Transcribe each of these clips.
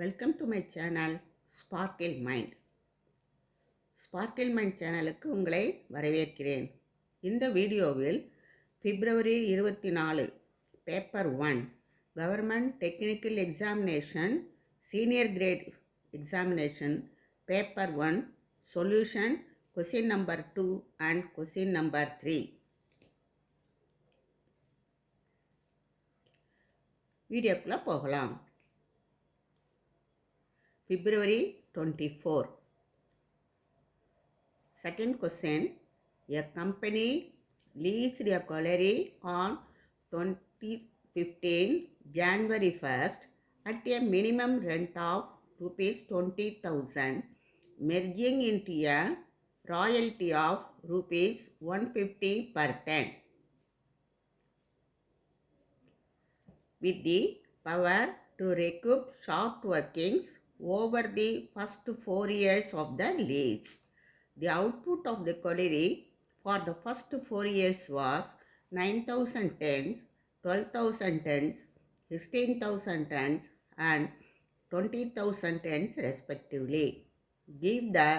Welcome to my channel sparkle mind. Sparkle mind சேனலுக்கு உங்களை வரவேற்கிறேன். இந்த வீடியோவில் பிப்ரவரி 24 paper 1 government technical examination senior great examination paper 1 solution question number 2 and question number 3 வீடியோக்குள்ளே போகலாம். February 24. Second question. A company leased a colliery on 2015 January 1st at a minimum rent of rupees 20,000, merging into a royalty of rupees 150 per ton. With the power to recoup short workings over the first 4 years of the lease. The output of the colliery for the first 4 years was 9,000 tons, 12,000 tons, 16,000 tons and 20,000 tons respectively. Give the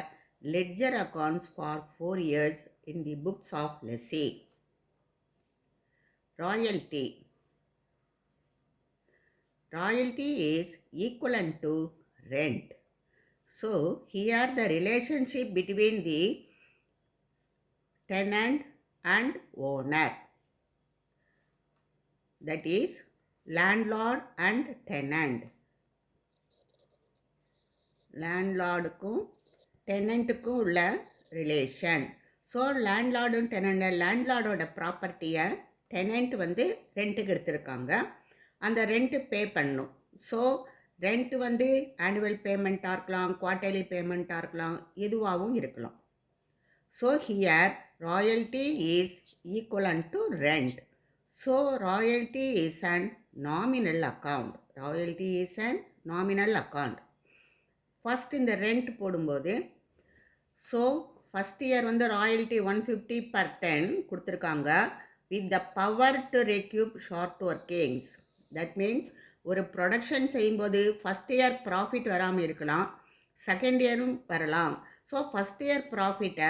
ledger accounts for 4 years in the books of lessee. Royalty. Royalty is equivalent to rent. So, here the relationship between the tenant and owner, that is landlord and tenant. landlordக்கும் tenantக்கும் உள்ள relation. So லேண்ட்லார்டும் tenant, லேண்ட்லார்டோட ப்ராப்பர்ட்டியை tenant வந்து ரெண்ட்டுக்கு எடுத்திருக்காங்க. அந்த ரெண்ட்டு பே பண்ணணும். ஸோ ரெண்ட் வந்து ஆனுவல் பேமெண்ட்டாக இருக்கலாம், குவார்ட்டர்லி பேமெண்ட்டாக இருக்கலாம், எதுவாகவும் இருக்கலாம். So here royalty is equivalent to rent. So royalty is an nominal account. Royalty is an nominal account. First இந்த ரெண்ட் போடும்போது, ஸோ ஃபஸ்ட் இயர் வந்து ராயல்ட்டி 150 பர் டன் கொடுத்துருக்காங்க. With the power to recoup short workings. That means ஒரு production செய்யும்போது first year profit வராமல் இருக்கலாம், second இயரும் வரலாம். ஸோ ஃபஸ்ட் இயர் ப்ராஃபிட்டை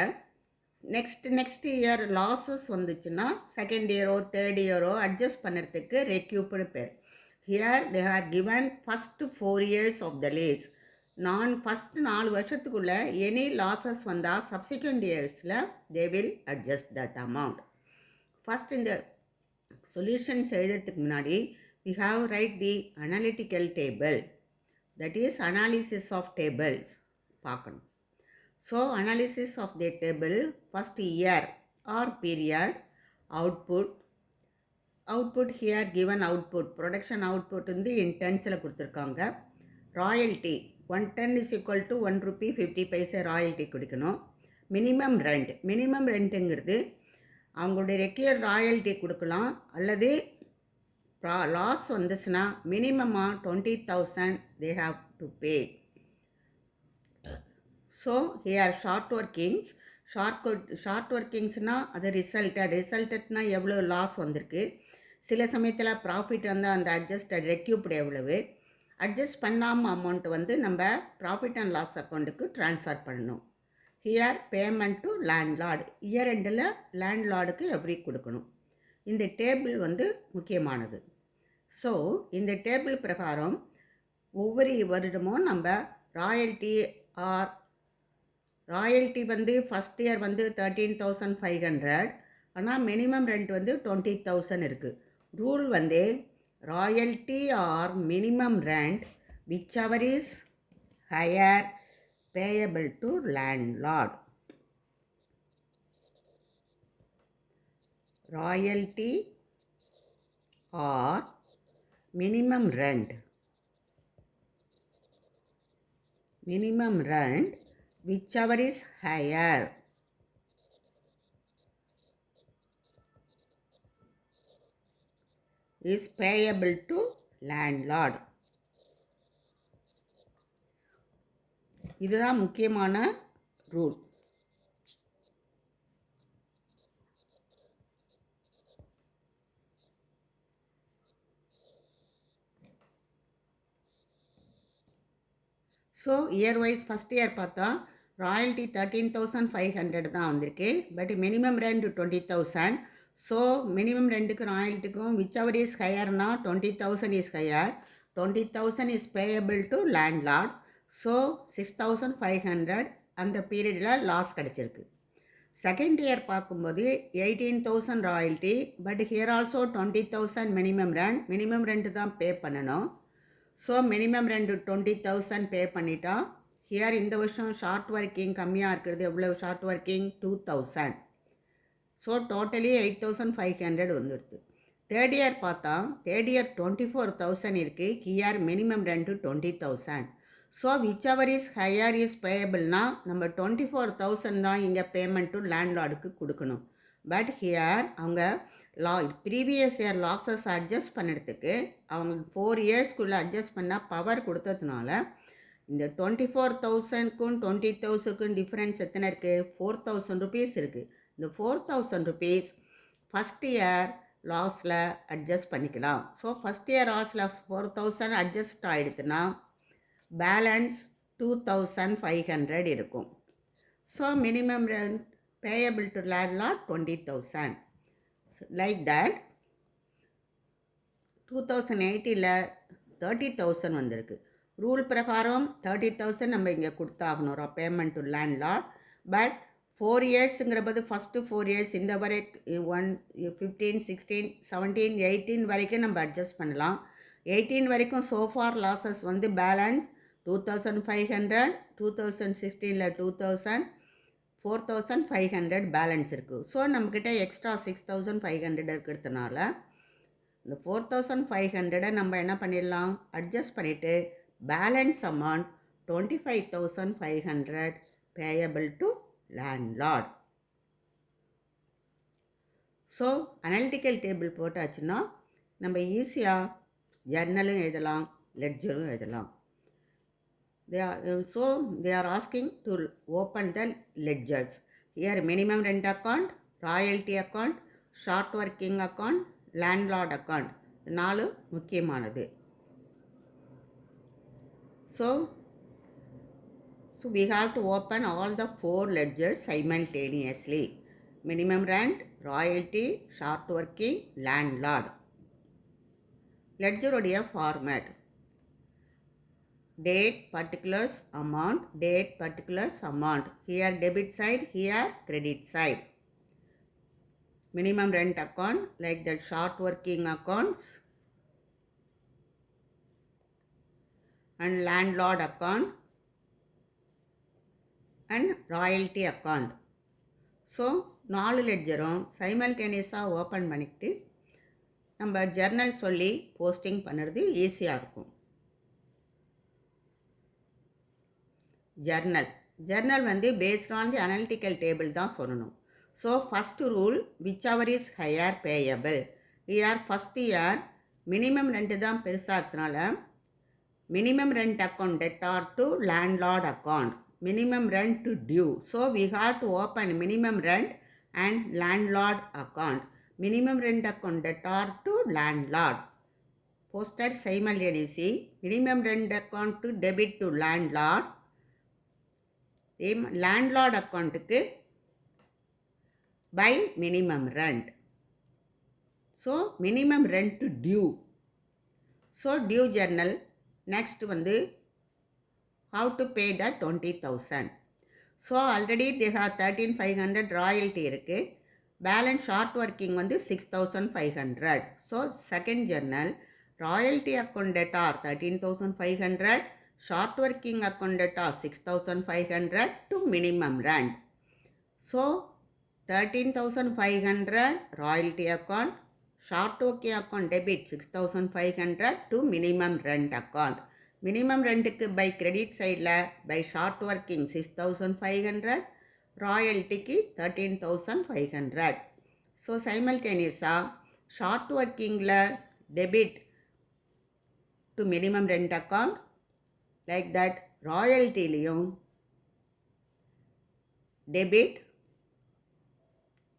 நெக்ஸ்ட் இயர் லாஸஸ் வந்துச்சுன்னா செகண்ட் இயரோ தேர்ட் இயரோ அட்ஜஸ்ட் பண்ணுறதுக்கு ரெக்யூப்னு பேர். Here they are given first 4 years of the lease. First 4 வருஷத்துக்குள்ளே எனி லாஸஸ் வந்தால் சப்சிக்வெண்ட் இயர்ஸில் they will adjust that amount. First இந்த சொல்யூஷன்ஸ் எழுதுறதுக்கு முன்னாடி we have write the analytical table, that is analysis of tables பார்க்கணும். So analysis of the table, first year or period, output here given output, production output வந்து in tensல கொடுத்துருக்காங்க. Royalty 1 ton is equal to 1 rupee 50 paise royalty கொடுக்கணும். Minimum ரெண்ட்டுங்கிறது அவங்களுடைய required royalty கொடுக்கலாம், அல்லது loss வந்துச்சுன்னா மினிமமாக 20,000 they have to pay. So here short ஒர்க்கிங்ஸ்னால் அது ரிசல்ட்டட்னா எவ்வளோ லாஸ் வந்திருக்கு, சில சமயத்தில் ப்ராஃபிட் வந்து அந்த ரெக்யூப்டு எவ்வளவு, அட்ஜஸ்ட் பண்ணாமல் அமௌண்ட் வந்து நம்ம ப்ராஃபிட் அண்ட் லாஸ் அக்கௌண்ட்டுக்கு ட்ரான்ஸ்ஃபர் பண்ணணும். Here payment to landlord, year எண்டில் லேண்ட்லார்டுக்கு எவ்ரி கொடுக்கணும். இந்த டேபிள் வந்து முக்கியமானது. ஸோ இந்த டேபிள் பிரகாரம் ஒவ்வொரு வருடமும் நம்ம ராயல்ட்டி வந்து ஃபஸ்ட் இயர் வந்து 13,500, ஆனால் மினிமம் ரெண்ட் வந்து 20,000 இருக்குது. ரூல் வந்து royalty R minimum rent which ever is higher payable to landlord. Royalty or minimum rent whichever is higher is payable to landlord. இதுதான் முக்கியமான rule. So year wise first year பார்த்தா royalty 13,500 தான் வந்திருக்கு. But minimum rent 20,000. So minimum ரெண்டுக்கு ராயல்ட்டிக்கும் which ever is ஹையர்னா 20,000 is higher. 20,000 is payable to landlord. So 6,500 அந்த பீரியடில் லாஸ் கிடச்சிருக்கு. செகண்ட் இயர் பார்க்கும்போது 18,000 royalty. But here also 20,000 minimum rent தான் பே பண்ணணும். ஸோ மினிமம் ரெண்ட் 20,000 பே பண்ணிட்டா. ஹியர் இந்த வருஷம் ஷார்ட் ஒர்க்கிங் கம்மியாக இருக்கிறது. எவ்வளோ ஷார்ட் ஒர்க்கிங் 2,000. ஸோ டோட்டலி 8,500 வந்துடுது. தேர்ட் இயர் பார்த்தா தேர்ட் இயர் 24,000 இருக்குது. Here minimum rent 20,000. So which ever is higher is பேயபிள்னா நம்ம 24,000 தான் இங்கே பேமெண்ட் டு லேண்ட்லார்டுக்கு கொடுக்கணும். பட் ஹியர் அவங்க ப்ரீவியஸ் இயர் லாஸஸ் அட்ஜஸ்ட் பண்ணுறதுக்கு அவங்க 4 இயர்ஸ்க்குள்ளே அட்ஜஸ்ட் பண்ணால் பவர் கொடுத்ததுனால இந்த 24,000க்கும் 20,000க்கும் டிஃப்ரென்ஸ் எத்தனை இருக்குது? 4,000 ருபீஸ் இருக்குது. இந்த 4,000 ருபீஸ் ஃபஸ்ட் இயர் லாஸில் அட்ஜஸ்ட் பண்ணிக்கலாம். ஸோ ஃபஸ்ட் இயர் லாஸில் 4,000 அட்ஜஸ்ட் ஆகிடுதுன்னா பேலன்ஸ் 2,500 இருக்கும். So minimum rent payable to landlord 20,000. Like that 2018 30,000 வந்திருக்கு. ரூல் பிரகாரம் 30,000 நம்ம இங்கே கொடுத்தாகணும் பேமெண்ட் டு லேண்ட்லார்ட். பட் 4 இயர்ஸுங்கிறபோது ஃபஸ்ட்டு 4 இயர்ஸ் இந்த வரை 15, 16, 17, 18 வரைக்கும் நம்ம அட்ஜஸ்ட் பண்ணலாம். 18 வரைக்கும் சோஃபார் லாஸஸ் வந்து பேலன்ஸ் 2,500, 2016 2,000, 4,500 பேலன்ஸ் இருக்குது. ஸோ நம்மக்கிட்ட எக்ஸ்ட்ரா 6,500 இருக்கிறதுனால இந்த 4,500 நம்ம என்ன பண்ணிடலாம், அட்ஜஸ்ட் பண்ணிவிட்டு balance amount 25,500 payable to landlord. So analytical table போட்டாச்சுன்னா நம்ம ஈஸியாக ஜர்னலும் எழுதலாம், லெட்ஜரும் எழுதலாம். They are asking to open the ledgers. Here minimum rent account, royalty account, short working account, landlord account. 4 முக்கியமானது. So we have to open all the 4 ledgers simultaneously. Minimum rent, royalty, short working, landlord. Ledger உடைய format. Date, particulars, amount, date, particulars, amount. Here debit side, here credit side. Minimum rent account, like the short working accounts, and landlord account, and royalty account. So 4 லெட்ஜரும் சைமல்டேனியஸாக open பண்ணிக்கிட்டு நம்ம journal சொல்லி posting பண்ணுறது ஈஸியாக இருக்கும். Journal வந்து based on the analytical table தான் சொல்லணும். So first rule which ever is higher payable. Year first year minimum rent தான் பெருசாகிறதுனால minimum rent account debtor to landlord account, minimum rent to due. So we have to open minimum rent and landlord account. Minimum rent account debtor to landlord posted simultaneously. Minimum rent account to debit to landlord. Landlord அக்கௌண்ட்டுக்கு by minimum rent. So minimum rent to due. So due journal next வந்து how to pay the 20,000. So already they have 13,500 royalty இருக்குது. Balance short working வந்து 6,500. So second journal royalty account debtor 13,500, short working account data 6,500 to minimum rent. So 13,500 royalty account, short working account debit 6,500 to minimum rent account. Minimum rent by credit side la by short working 6,500, royalty ki 13,500. So simultaneous short working la debit to minimum rent account, like that royalty லியும் debit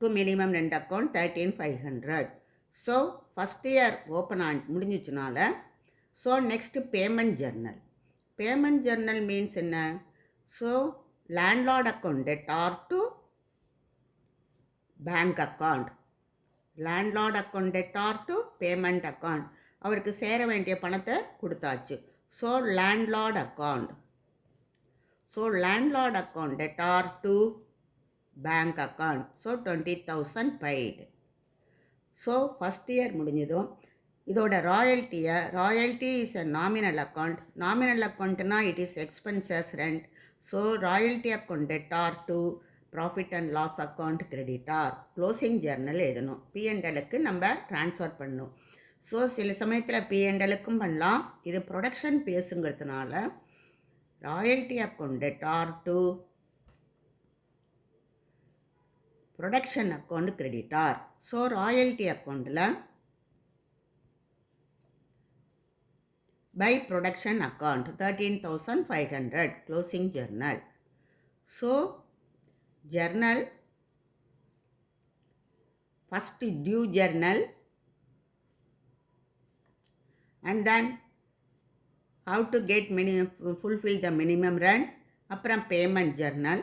to minimum rent account 13,500. So first year open முடிஞ்சிச்சுனால so next payment journal. Payment journal means என்ன? So landlord account debtor to bank account. landlord account debtor to payment account. அவருக்கு சேர வேண்டிய பணத்தை கொடுத்தாச்சு. So landlord account. So landlord account debtor to bank account. So 20,000 paid. So first year முடிஞ்சதும் இதோட royalty is a nominal account. nominal accountனா it is expenses rent. So royalty account debtor to profit and loss account creditor. Closing journal எழுதணும். பிஎன்எலுக்கு நம்ம transfer பண்ணணும். So சில சமயத்தில் பிஎன்எலுக்கும் பண்ணலாம். இது ப்ரொடக்ஷன் பேஸுங்கிறதுனால royalty account debtor to production account creditor. So royalty அக்கௌண்ட்டில் by production account 13,500 closing journal. So journal first due journal and then how to get fulfill the minimum rent, அப்புறம் payment journal,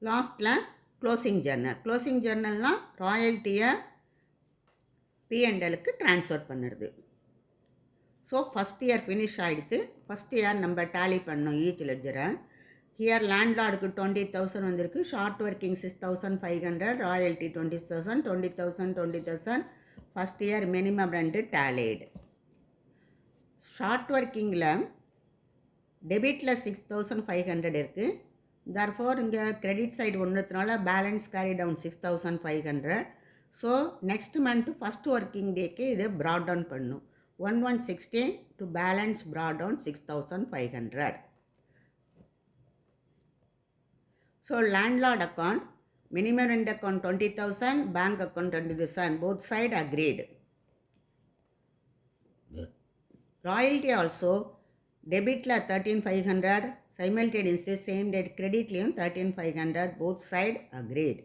லாஸ்ட்டில் closing journal. closing journalனால் ராயல்ட்டியை பிஎன்எலுக்கு transfer பண்ணுறது. So first year finish ஆகிடுது. First year நம்ம tally பண்ணோம் each லெட்ஜரை. ஹியர் லேண்ட்லார்டுக்கு 20,000 வந்திருக்கு. Short working 6,500, royalty 20,000, 20,000, 20,000. First year minimum rent tallied. Short ஒர்க்கிங்கில் டெபிட்டில் 6,500 இருக்குது. தர்ஃபோர் இங்கே கிரெடிட் சைடு ஒன்றுனால balance carry down 6,500. So next month first working டேக்கு இது ப்ராட் டவுன் பண்ணும். 1116 to balance brought down 6,500. So landlord account, minimum rent account 20,000, bank account 20,000, both side agreed. Royalty also debit la 13,500, simultaneously same date credit liyum 13,500, both side agreed.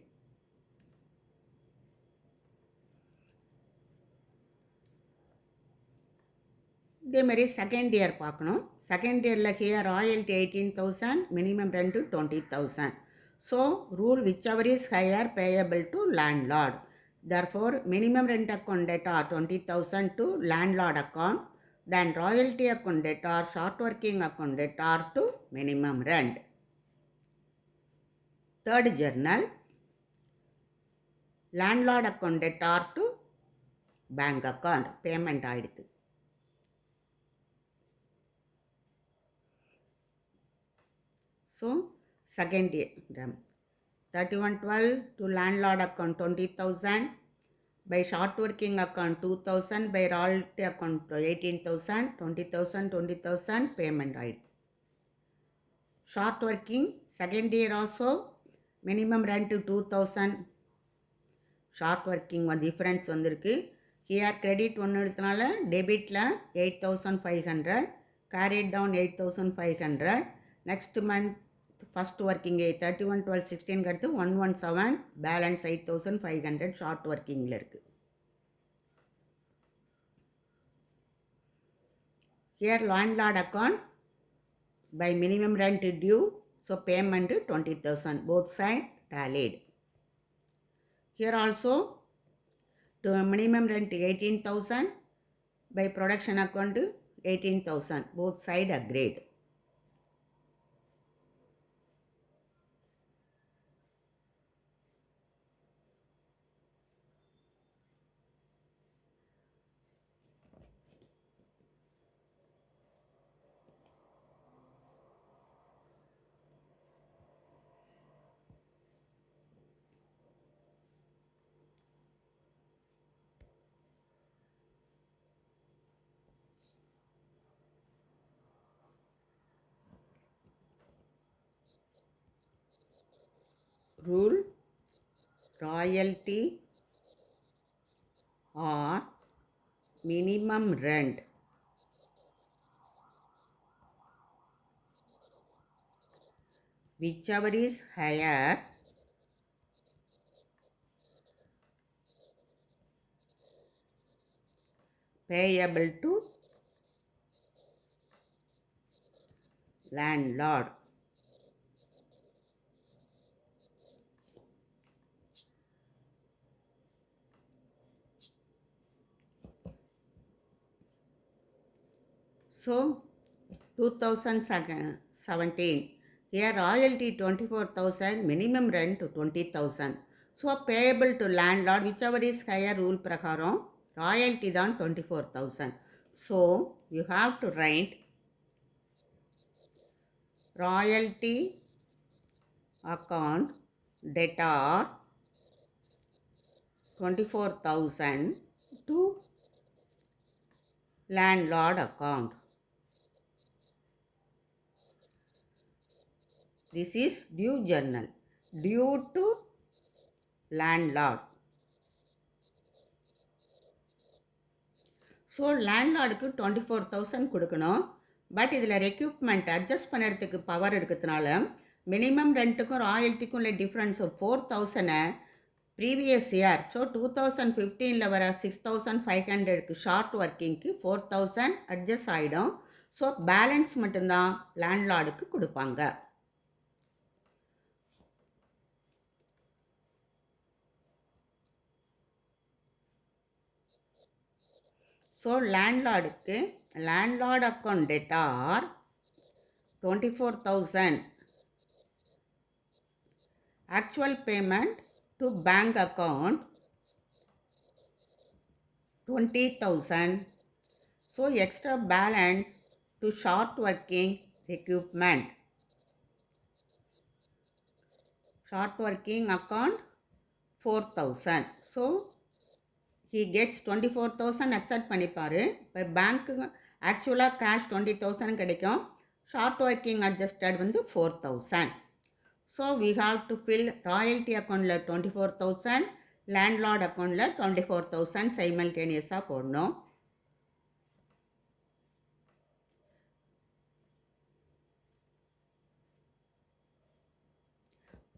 இதே மாதிரி second year பார்க்கணும். Second இயரில் here royalty 18,000, minimum rent 20,000. So rule which ever is higher payable to landlord. Therefore minimum rent account debtor 20,000 to landlord account, then royalty account debtor short working account debtor to minimum rent. Third journal landlord account debtor to bank account payment ஆகிடுது. So second year 3112 to landlord account 20,000, by short working account 2,000, by royalty account 18,000, 20,000, 20,000 payment ஆயிடுது. Short working second year also minimum rent 2,000. short working difference வந்திருக்கு. here credit ஒன்று எடுத்தனால டெபிட்டில் 8,500, carried down 8,500. next month first working day 31/12/16 அடுத்து 117, balance 8,500 short ஒர்க்கிங்கில் இருக்குது. Here landlord account by minimum rent due, so payment 20,000, both side tallied. Here also to minimum rent 18,000, by production account 18,000, both side agreed. Rule royalty or minimum rent whichever is higher payable to landlord. So 2017, here royalty 24,000, minimum rent 20,000. So payable to landlord, whichever is higher rule prakaram, royalty than 24,000. So you have to write royalty account debtor 24,000 to landlord account. This is due journal. Due to landlord. So லேண்ட்லார்டுக்கு 24,000 கொடுக்கணும். But இதில் recoupment adjust பண்ணுறதுக்கு power இருக்கிறதுனால minimum ரெண்ட்டுக்கும் ராயல்ட்டிக்கும் உள்ள difference 4,000 previous year. So 2015 வர 6,500க்கு ஷார்ட் ஒர்க்கிங்க்கு 4,000 அட்ஜஸ்ட் ஆகிடும். ஸோ பேலன்ஸ் மட்டும்தான் லேண்ட்லார்டுக்கு கொடுப்பாங்க. ஸோ லேண்ட்லார்டுக்கு landlord account debtor 24,000, actual payment to bank account 20,000. So extra balance to short working equipment. Short working account 4,000. So he gets 24,000 accept பண்ணிப்பாரு. இப்போ பேங்க்கு ஆக்சுவலாக கேஷ் 20,000 கிடைக்கும். ஷார்ட் ஒர்க்கிங் அட்ஜஸ்டட் வந்து 4,000. So we have to fill royalty அக்கௌண்ட்டில் 24,000, landlord அக்கௌண்ட்டில் 24,000 சைமல்டேனியஸாக போடணும்.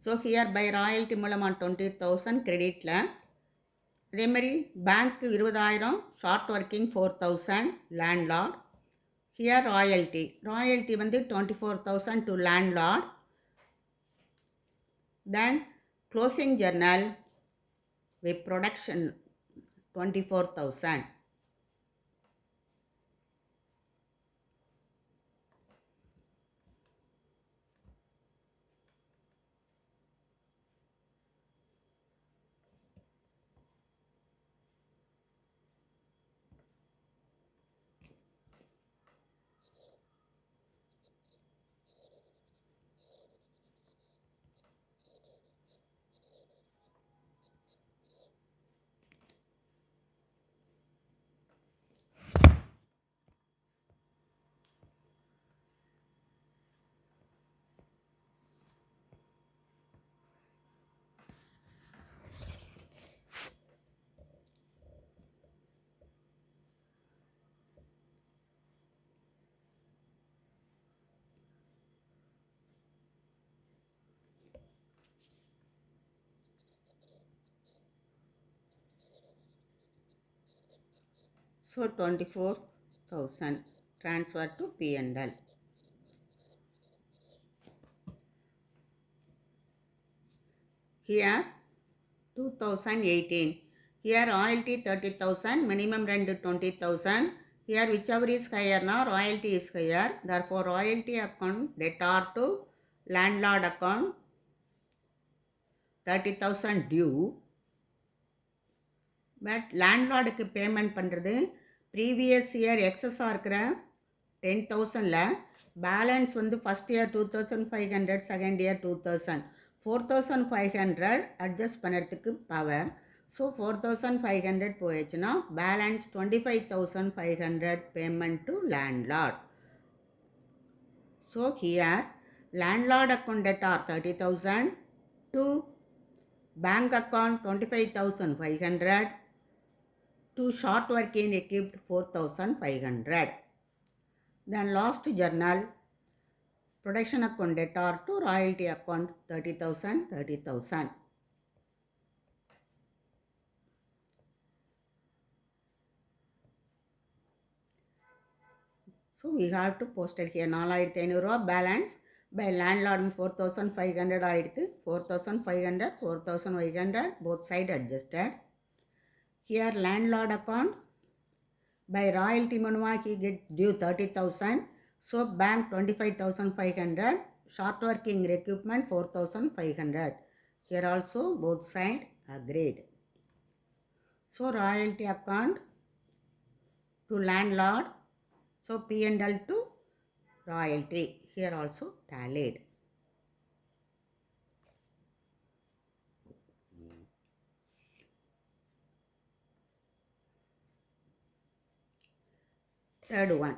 So here by royalty மூலமாக 20,000 கிரெடிட்டில், அதே மாதிரி பேங்க்கு 20,000, short working 4,000, landlord. Here royalty வந்து 24,000 to landlord. Then closing journal with production 24,000. So 24,000 transfer to P&L. Here 2018. Here royalty 30,000, minimum rent 20,000. Here whichever is higher now, royalty is higher. Therefore royalty account debtor to landlord account 30,000 due. But லேண்ட்லார்டுக்கு payment பண்ணுறது previous year எக்ஸஸாக இருக்கிற 10,000ல் balance வந்து first year 2,500, second year 2,000, 4,500 adjust பண்ணுறதுக்கு power. So 4,500 போயிடுச்சுன்னா balance 25,500 payment to landlord. So here landlord account debtor 30,000 to bank account 25,500 to short working equipped 4,500. Then last journal production account debtor to royalty account 30,000, 30,000. So we have to post it here. 4500 balance by landlord 4500 ஆயிடுத்து. 4500, 4500 both side adjusted. Here landlord account by royalty manua he get due 30,000. So bank 25,500. Short working equipment 4,500. Here also both side agreed. So royalty account to landlord. So P&L to royalty. Here also tallied. Third one.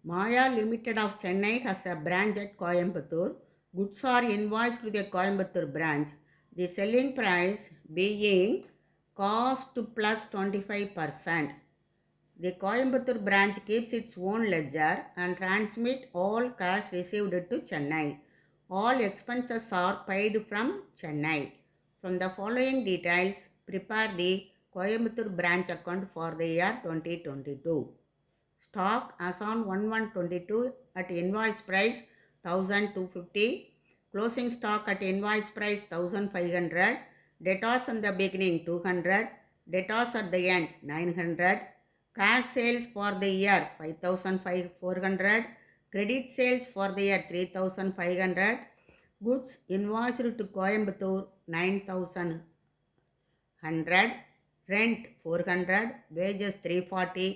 Maya Limited of Chennai has a branch at Coimbatore. Goods are invoiced to the Coimbatore branch. The selling price being cost plus 25%. The Coimbatore branch keeps its own ledger and transmits all cash received to Chennai. All expenses are paid from Chennai. From the following details, prepare the Coimbatore branch account for the year 2022. Stock as on 1/1/22 at invoice price 1,250. Closing stock at invoice price 1,500. Debtors in the beginning 200. Debtors at the end 900. Cash sales for the year 5,400. Credit sales for the year 3,500. Goods invoiced to Coimbatore 9,100. Rent 400. Wages 340.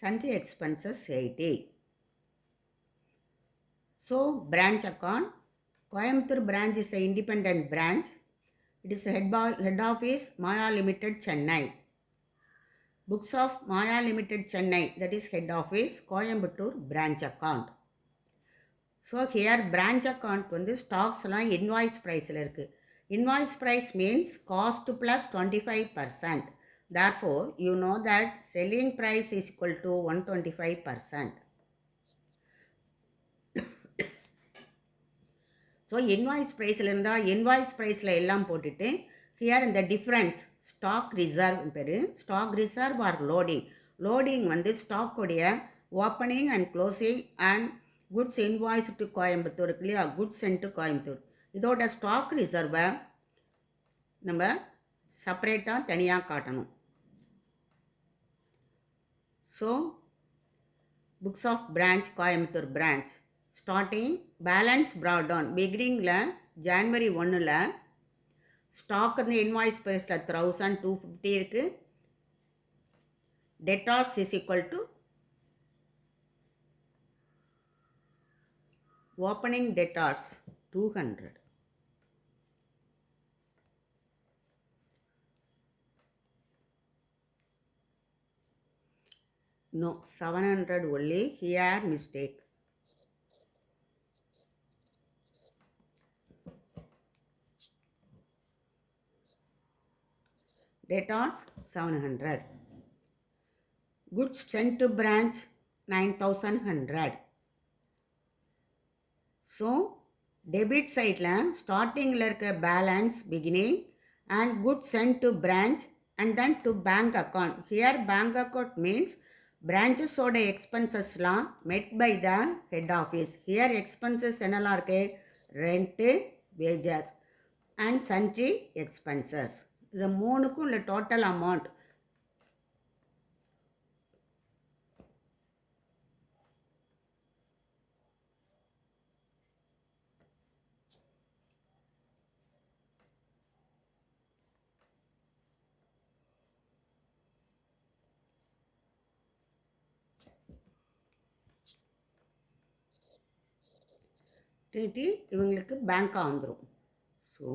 Sundry expenses 80. So branch account. Coimbatore branch is an independent branch. It is head office Maya Limited Chennai. Books of Maya Limited Chennai, that is head office Coimbatore branch account. So here branch account வந்து ஸ்டாக்ஸ்லாம் invoice ப்ரைஸில் இருக்குது. Invoice price means cost plus 25%. Therefore, you know that selling price is equal to 125%. So invoice priceல இருந்தால் invoice priceல எல்லாம் போட்டுட்டு here இந்த difference stock reserve பேர். stock reserve or loading வந்து stock உடைய opening and closing and goods invoice to Coimbatore இல்லையா, goods sent to Coimbatore. இதோட stock reserve நம்ம செப்பரேட்டாக தனியாக காட்டணும். So books of branch Coimbatore branch starting balance brought down பிகினிங்கில் ஜான்வரி 1ல் ஸ்டாக் வந்து இன்வாய்ஸ் ப்ரைஸில் 1,250 இருக்குது. Debtors is equal to opening debtors 200. No, 700 only. Here mistake. Debtors 700. Goods sent to branch 9,100. So debit side starting balance beginning and goods sent to branch and then to bank account. Here bank account means branches oda expenses met by the head office. Here expenses என்னலாம் இருக்கு, rent, wages and sundry expenses. இது மூணுக்கும் உள்ள total amount இவங்களுக்கு பேங்காக வந்துடும். So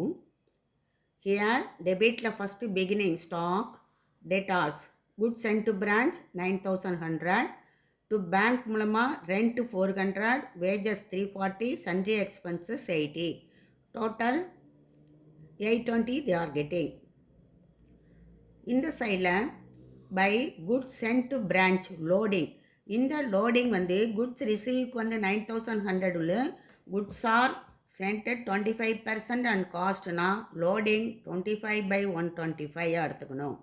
here டெபிட்டில் first beginning stock debtors goods sent to branch 9,100 to bank மூலமாக rent 400 wages 340 sundry expenses 80 total 820 they are getting. இந்த சைடில் by goods sent to branch loading, இந்த லோடிங் வந்து குட்ஸ் ரிசீவ்க்கு வந்து 9,100 உள்ள goods are சென்டர் 25% அண்ட் காஸ்ட்னா லோடிங் 25/125 எடுத்துக்கணும்.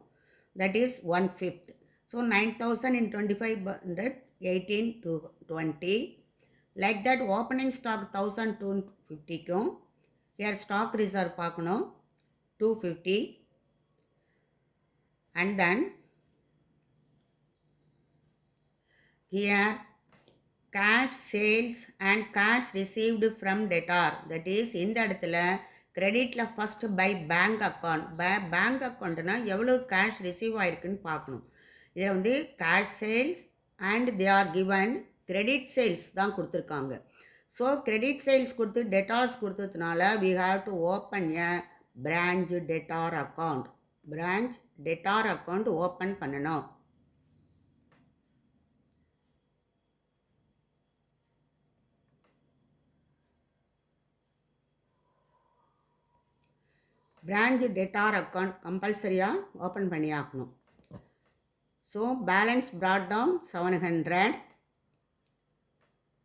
That is 1/5. So 9,000 in 2500 18 to 20. Like that opening stock 1,250க்கும் here stock reserve பார்க்கணும் 250. And then here cash sales and cash received from debtor, that is இந்த இடத்துல கிரெடிட்டில் first by bank account. Bank அக்கௌண்ட்னா எவ்வளோ cash receive ஆகிருக்குன்னு பார்க்கணும். இதில் வந்து cash sales and they are given credit sales தான் கொடுத்துருக்காங்க. ஸோ கிரெடிட் சேல்ஸ் கொடுத்து டெட்டார்ஸ் கொடுத்ததுனால we have to open a branch debtor account. Branch debtor account open பண்ணணும். பிரான்ச் டெட்டார் அக்கௌண்ட் கம்பல்சரியாக ஓப்பன் பண்ணி ஆகணும். So balance brought down 700.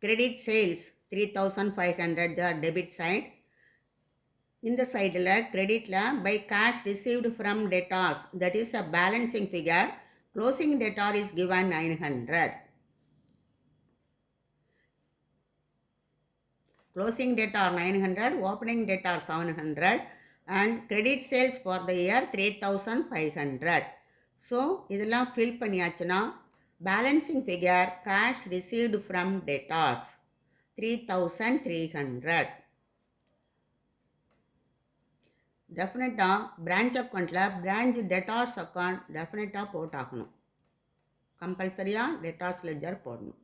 Credit sales 3,500 the debit side. இந்த சைடில் கிரெடிட்டில் by cash received from debtors, that is a balancing figure. Closing debtor is given 900. Closing debtor 900, opening debtor 700 and credit sales for the year 3,500. So இதெல்லாம் fill பண்ணியாச்சுன்னா balancing figure cash received from debtors 3,300. டெஃபினட்டாக branch அக்கௌண்ட்டில் branch debtors account டெஃபினட்டாக போட்டாக்கணும். கம்பல்சரியாக debtors ledger போடணும்.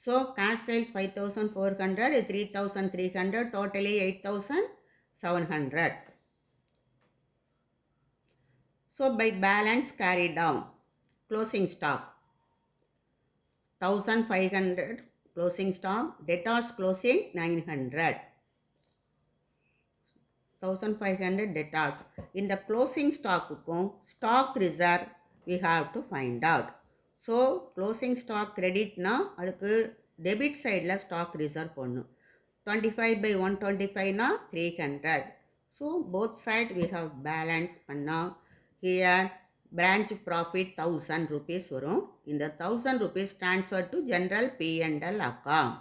So cash sales 5,400, 3,300, totally 8,700. So by balance carry down, closing stock 1,500 closing stock, debtors closing 900, 1,500 debtors. In the closing stock stock reserve we have to find out. So closing stock கிரெடிட்னா அதுக்கு debit சைடில் stock reserve பண்ணணும். 25/125னா 300. So both side we have balance பண்ணால் here branch profit 1,000 rupees வரும். இந்த 1,000 rupees transfer to general P&L account.